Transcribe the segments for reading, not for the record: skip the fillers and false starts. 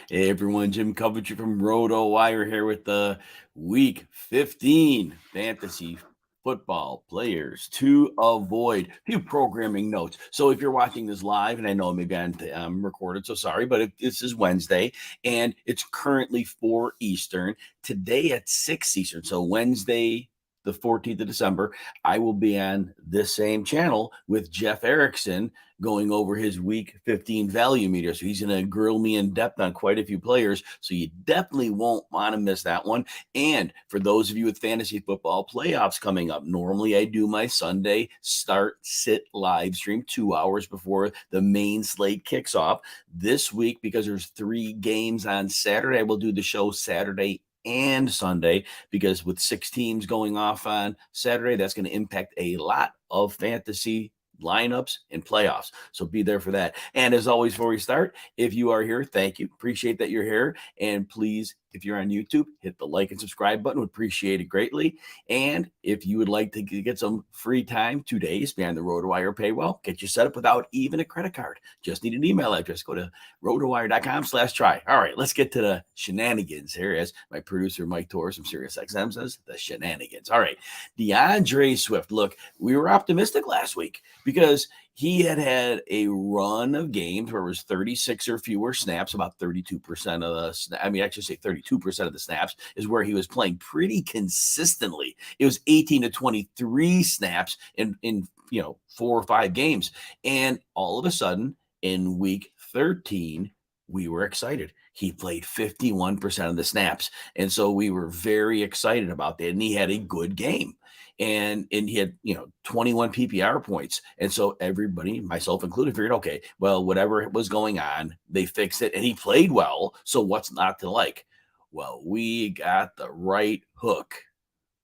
Hey everyone, Jim Coventry from Rotowire here with the Week 15 Fantasy Football Players to Avoid. A few programming notes. So if you're watching this live, and I know maybe I'm recorded, so sorry, but this is Wednesday, and it's currently 4 Eastern. Today at 6 Eastern, so Wednesday, the 14th of December, I will be on this same channel with Jeff Erickson going over his week 15 value meter. So he's going to grill me in depth on quite a few players. So you definitely won't want to miss that one. And for those of you with fantasy football playoffs coming up, normally I do my Sunday start sit live stream 2 hours before the main slate kicks off. This week, because there's 3 games on Saturday, I will do the show Saturday and Sunday, because with 6 teams going off on Saturday, that's going to impact a lot of fantasy lineups and playoffs. So be there for that. And as always, before we start, if you are here, thank you. Appreciate that you're here. And please, if you're on YouTube, hit the like and subscribe button. Would appreciate it greatly. And if you would like to get some free time, 2 days behind the Rotowire paywall, get you set up without even a credit card. Just need an email address. Go to rotowire.com/try. All right, let's get to the shenanigans here, as my producer Mike Torres from SiriusXM says, the shenanigans. All right, DeAndre Swift. Look, we were optimistic last week because he had a run of games where it was 36 or fewer snaps, about 32% of the 32% of the snaps is where he was playing pretty consistently. It was 18 to 23 snaps in 4 or 5 games. And all of a sudden in week 13, we were excited. He played 51% of the snaps. And so we were very excited about that. And he had a good game. And he had 21 PPR points. And so everybody, myself included, figured, okay, well, whatever was going on, they fixed it, and he played well. So what's not to like? Well, we got the right hook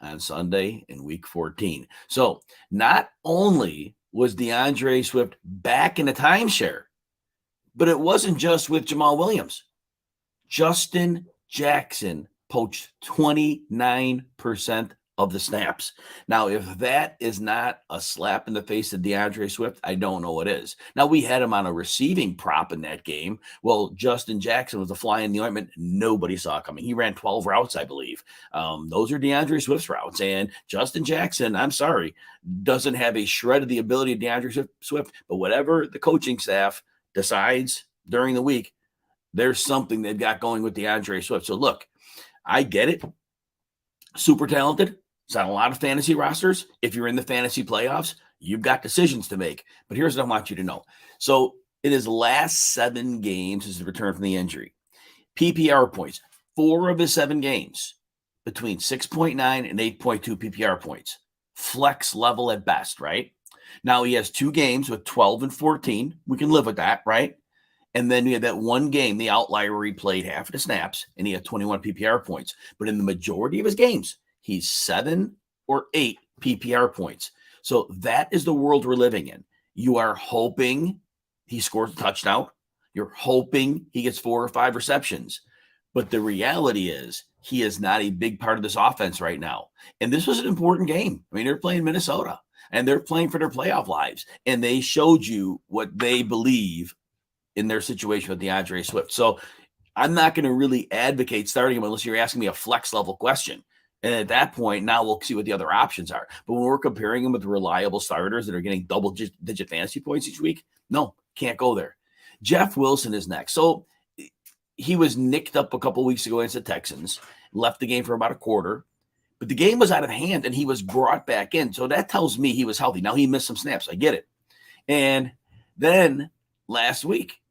on Sunday in week 14. So not only was DeAndre Swift back in the timeshare, but it wasn't just with Jamal Williams. Justin Jackson poached 29% of the snaps. Now, if that is not a slap in the face of DeAndre Swift, I don't know what is. Now, we had him on a receiving prop in that game. Well, Justin Jackson was a fly in the ointment nobody saw coming. He ran 12 routes, I believe. Those are DeAndre Swift's routes. And Justin Jackson, I'm sorry, doesn't have a shred of the ability of DeAndre Swift. But whatever the coaching staff decides during the week, there's something they've got going with DeAndre Swift. So look, I get it. Super talented. It's on a lot of fantasy rosters. If you're in the fantasy playoffs, you've got decisions to make. But here's what I want you to know. So in his last 7 games as he returned from the injury, PPR points, 4 of his 7 games, between 6.9 and 8.2 PPR points. Flex level at best, right? Now he has 2 games with 12 and 14. We can live with that, right? And then we had that one game, the outlier, where he played half of the snaps, and he had 21 PPR points. But in the majority of his games, he's 7 or 8 PPR points. So that is the world we're living in. You are hoping he scores a touchdown. You're hoping he gets 4 or 5 receptions. But the reality is he is not a big part of this offense right now. And this was an important game. I mean, they're playing Minnesota, and they're playing for their playoff lives. And they showed you what they believe in their situation with DeAndre Swift. So I'm not going to really advocate starting him unless you're asking me a flex level question. And at that point, now we'll see what the other options are. But when we're comparing him with reliable starters that are getting double-digit fantasy points each week, no, can't go there. Jeff Wilson is next. So he was nicked up a couple weeks ago against the Texans, left the game for about a quarter. But the game was out of hand, and he was brought back in. So that tells me he was healthy. Now, he missed some snaps. I get it. And then last week,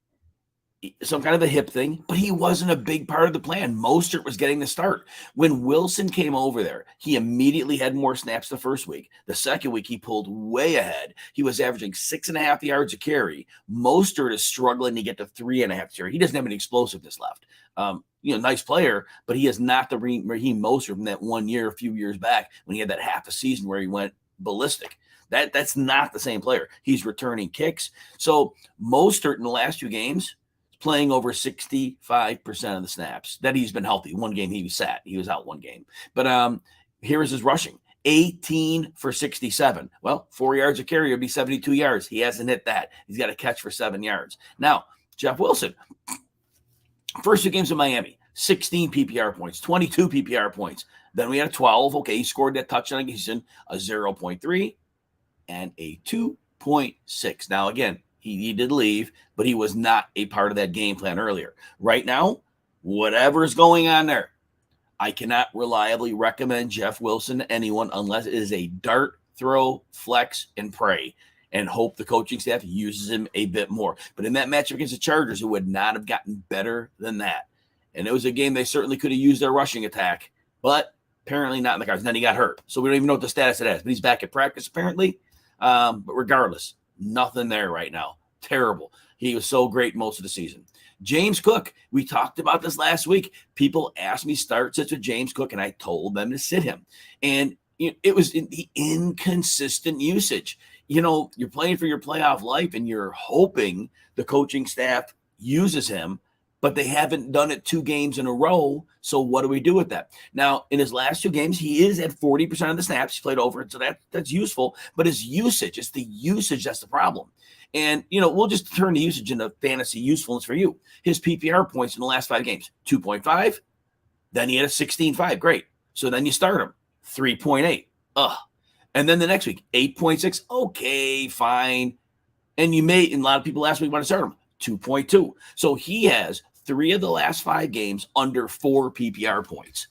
some kind of a hip thing, but he wasn't a big part of the plan. Mostert was getting the start. When Wilson came over there, he immediately had more snaps the first week. The second week, he pulled way ahead. He was averaging 6.5 yards a carry. Mostert is struggling to get to 3.5 carry. He doesn't have any explosiveness left. Nice player, but he is not the Raheem Mostert from that 1 year, a few years back, when he had that half a season where he went ballistic. That's not the same player. He's returning kicks. So Mostert in the last 2 games, playing over 65% of the snaps. That he's been healthy. One game he was sat. He was out one game. But here is his rushing. 18 for 67. Well, 4 yards a carry would be 72 yards. He hasn't hit that. He's got a catch for 7 yards. Now, Jeff Wilson, First 2 games in Miami, 16 PPR points, 22 PPR points. Then we had a 12. Okay, he scored that touchdown against Houston, a 0.3 and a 2.6. Now, again, he did leave, but he was not a part of that game plan earlier. Right now, whatever's going on there, I cannot reliably recommend Jeff Wilson to anyone unless it is a dart throw, flex, and pray, and hope the coaching staff uses him a bit more. But in that matchup against the Chargers, it would not have gotten better than that. And it was a game they certainly could have used their rushing attack, but apparently not in the cards. And then he got hurt. So we don't even know what the status it is, but he's back at practice apparently. But regardless, nothing there right now. Terrible. He was so great most of the season. James Cook, we talked about this last week. People asked me start sits with James Cook, and I told them to sit him. And it was the inconsistent usage. You're playing for your playoff life, and you're hoping the coaching staff uses him, but they haven't done it 2 games in a row. So what do we do with that? Now, in his last 2 games, he is at 40% of the snaps. He played over it, so that's useful. But his usage, it's the usage that's the problem. And, we'll just turn the usage into fantasy usefulness for you. His PPR points in the last 5 games, 2.5. Then he had a 16.5. Great. So then you start him, 3.8. And then the next week, 8.6. Okay, fine. And a lot of people last week want to start him, 2.2. So he has 3 of the last 5 games under 4 PPR points.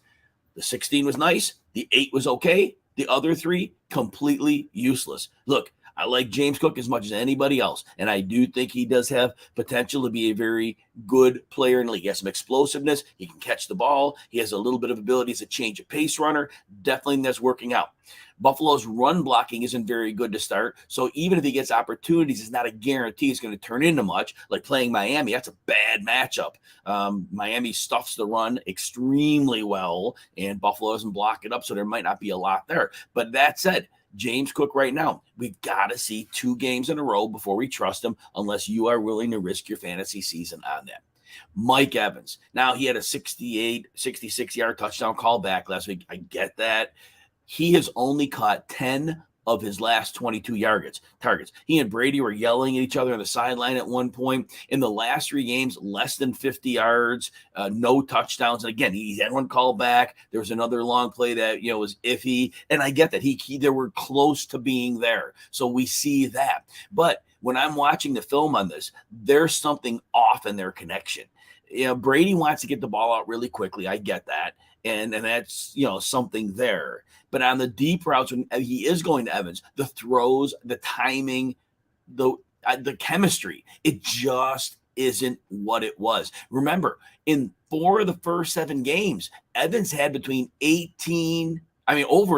The 16 was nice. The 8 was okay. The other 3, completely useless. Look, I like James Cook as much as anybody else, and I do think he does have potential to be a very good player in the league. He has some explosiveness. He can catch the ball. He has a little bit of ability as a change of pace runner. Definitely that's working out. Buffalo's run blocking isn't very good to start, so even if he gets opportunities, it's not a guarantee it's going to turn into much. Like playing Miami, that's a bad matchup. Miami stuffs the run extremely well, and Buffalo doesn't block it up, so there might not be a lot there. But that said, James Cook right now, we've got to see 2 games in a row before we trust him unless you are willing to risk your fantasy season on that. Mike Evans. Now, he had a 66-yard touchdown call back last week. I get that. He has only caught 10 of his last 22 targets. He and Brady were yelling at each other on the sideline at one point. In the last 3 games, less than 50 yards, no touchdowns. And again, he had one call back. There was another long play that was iffy. And I get that they were close to being there. So we see that. But when I'm watching the film on this, there's something off in their connection. Brady wants to get the ball out really quickly. I get that. And that's, something there. But on the deep routes, when he is going to Evans, the throws, the timing, the chemistry, it just isn't what it was. Remember, in 4 of the first 7 games, Evans had over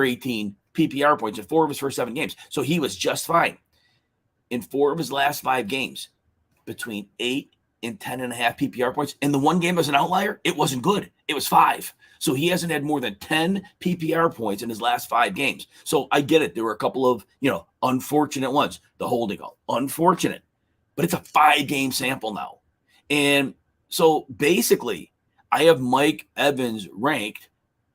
18 PPR points in 4 of his first 7 games. So he was just fine. In 4 of his last 5 games, between 8 and 10.5 PPR points. And the one game was an outlier. It wasn't good. It was 5. So he hasn't had more than 10 PPR points in his last 5 games. So I get it. There were a couple of, unfortunate ones. The holding call, unfortunate. But it's a 5-game sample now. And so basically, I have Mike Evans ranked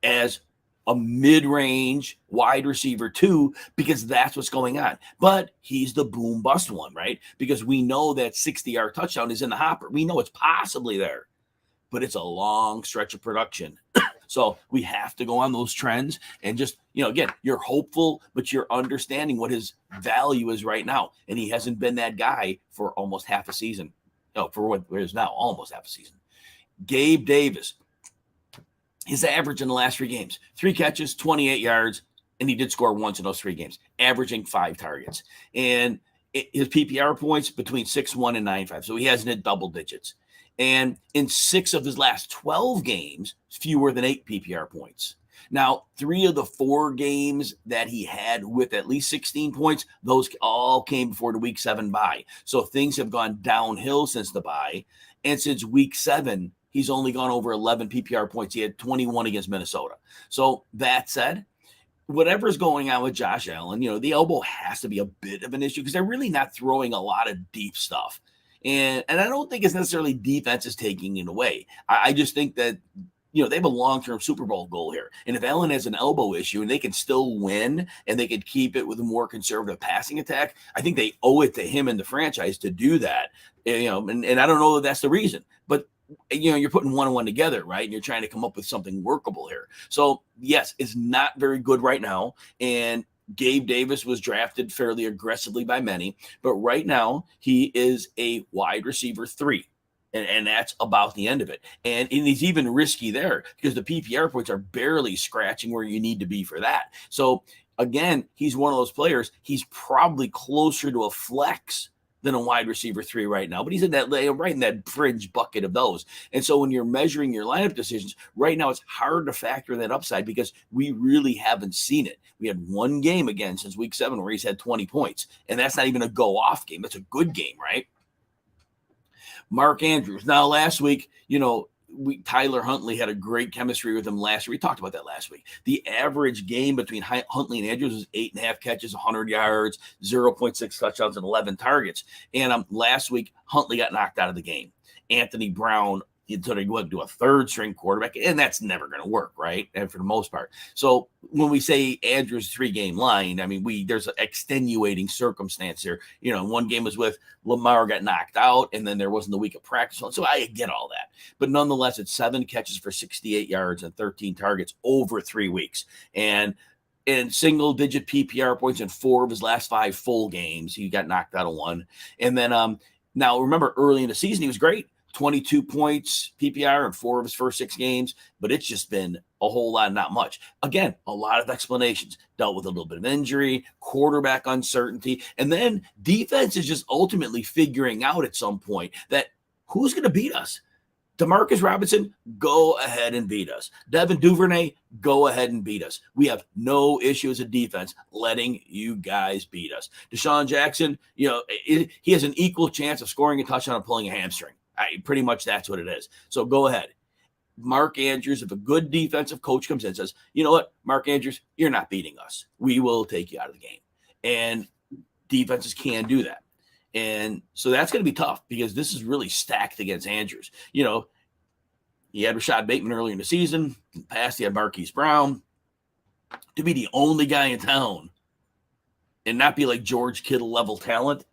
as a mid-range wide receiver 2 because that's what's going on. But he's the boom bust one, right? Because we know that 60-yard touchdown is in the hopper. We know it's possibly there, but it's a long stretch of production. So we have to go on those trends and just, again, you're hopeful, but you're understanding what his value is right now. And he hasn't been that guy for almost half a season. For what it is now, almost half a season. Gabe Davis. His average in the last 3 games, 3 catches, 28 yards, and he did score once in those 3 games, averaging 5 targets. And his PPR points between 6.1 and 9.5. So he hasn't hit double digits. And in 6 of his last 12 games, fewer than 8 PPR points. Now, 3 of the 4 games that he had with at least 16 points, those all came before the week 7 bye. So things have gone downhill since the bye. And since week 7, he's only gone over 11 PPR points. He had 21 against Minnesota. So that said, whatever's going on with Josh Allen, the elbow has to be a bit of an issue because they're really not throwing a lot of deep stuff. And I don't think it's necessarily defense is taking it away. I just think that, they have a long-term Super Bowl goal here. And if Allen has an elbow issue and they can still win and they could keep it with a more conservative passing attack, I think they owe it to him and the franchise to do that. And I don't know that that's the reason. But you're putting one and one together, right? And you're trying to come up with something workable here. So yes, it's not very good right now. And Gabe Davis was drafted fairly aggressively by many, but right now he is a wide receiver 3. And that's about the end of it. And he's even risky there because the PPR points are barely scratching where you need to be for that. So again, he's one of those players. He's probably closer to a flex than a wide receiver 3 right now, but he's in that right in that fringe bucket of those. And so when you're measuring your lineup decisions right now, it's hard to factor that upside because we really haven't seen it. We had one game again since week 7 where he's had 20 points, and that's not even a go off game. That's a good game, right? Mark Andrews. Now, last week, Tyler Huntley had a great chemistry with him last year. We talked about that last week. The average game between Huntley and Andrews was 8.5 catches, 100 yards, 0.6 touchdowns, and 11 targets. And last week, Huntley got knocked out of the game. Anthony Brown, so they go ahead and do a third string quarterback, and that's never going to work, right? And for the most part. So when we say Andrews 3-game line, I mean, there's an extenuating circumstance here. One game was with Lamar got knocked out, and then there wasn't the week of practice. So I get all that. But nonetheless, it's 7 catches for 68 yards and 13 targets over 3 weeks. And single-digit PPR points in 4 of his last 5 full games. He got knocked out of 1. And then now, remember, early in the season, he was great. 22 points PPR in 4 of his first 6 games, but it's just been a whole lot, not much. Again, a lot of explanations. Dealt with a little bit of injury, quarterback uncertainty, and then defense is just ultimately figuring out at some point that who's going to beat us. Demarcus Robinson, go ahead and beat us. Devin Duvernay, go ahead and beat us. We have no issue as a defense letting you guys beat us. Deshaun Jackson, he has an equal chance of scoring a touchdown and pulling a hamstring. Pretty much that's what it is. So go ahead. Mark Andrews, if a good defensive coach comes in and says, you know what, Mark Andrews, you're not beating us. We will take you out of the game. And defenses can do that. And so that's going to be tough because this is really stacked against Andrews. He had Rashad Bateman earlier in the season. In the past, he had Marquise Brown. To be the only guy in town and not be like George Kittle level talent,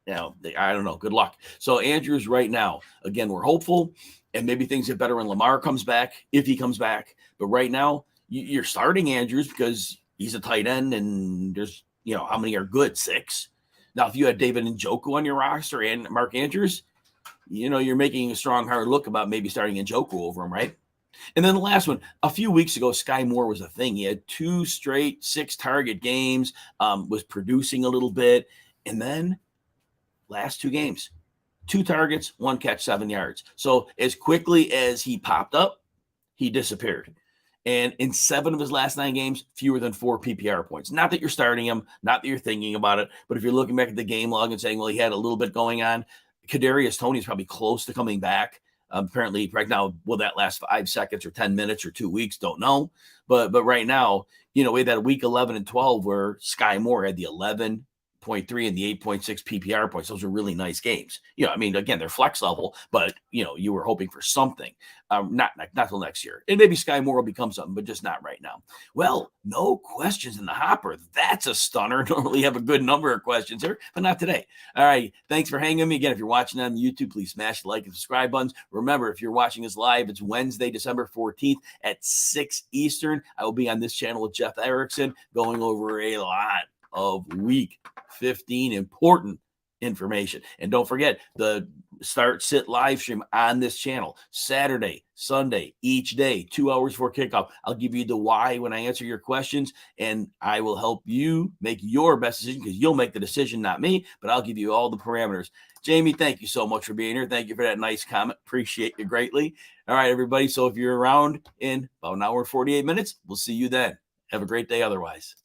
I don't know. Good luck. So Andrews right now, again, we're hopeful, and maybe things get better when Lamar comes back, if he comes back. But right now, you're starting Andrews because he's a tight end, and there's, how many are good? 6. Now, if you had David Njoku on your roster and Mark Andrews, you're making a strong, hard look about maybe starting Njoku over him, right? And then the last one, a few weeks ago, Skyy Moore was a thing. He had 2 straight 6-target games, was producing a little bit, and then last 2 games, 2 targets, 1 catch, 7 yards. So as quickly as he popped up, he disappeared. And in 7 of his last 9 games, fewer than 4 PPR points. Not that you're starting him, not that you're thinking about it, but if you're looking back at the game log and saying, well, he had a little bit going on, Kadarius Toney is probably close to coming back. Apparently, right now, will that last 5 seconds or 10 minutes or 2 weeks? Don't know. But right now, we had that week 11 and 12 where Skyy Moore had the 11.3 and the 8.6 PPR points. Those are really nice games. Again, they're flex level, but you were hoping for something. Not till next year. And maybe Skyy Moore will become something, but just not right now. Well, no questions in the hopper. That's a stunner. Normally have a good number of questions here, but not today. All right. Thanks for hanging with me. Again, if you're watching on YouTube, please smash the like and subscribe buttons. Remember, if you're watching this live, it's Wednesday, December 14th at 6 Eastern. I will be on this channel with Jeff Erickson going over a lot of week 15 important information. And don't forget the start sit live stream on this channel Saturday, Sunday, each day, 2 hours before kickoff. I'll give you the why when I answer your questions, and I will help you make your best decision because you'll make the decision, not me, but I'll give you all the parameters. Jamie, thank you so much for being here. Thank you for that nice comment. Appreciate you greatly. All right, everybody. So if you're around in about an hour and 48 minutes, we'll see you then. Have a great day otherwise.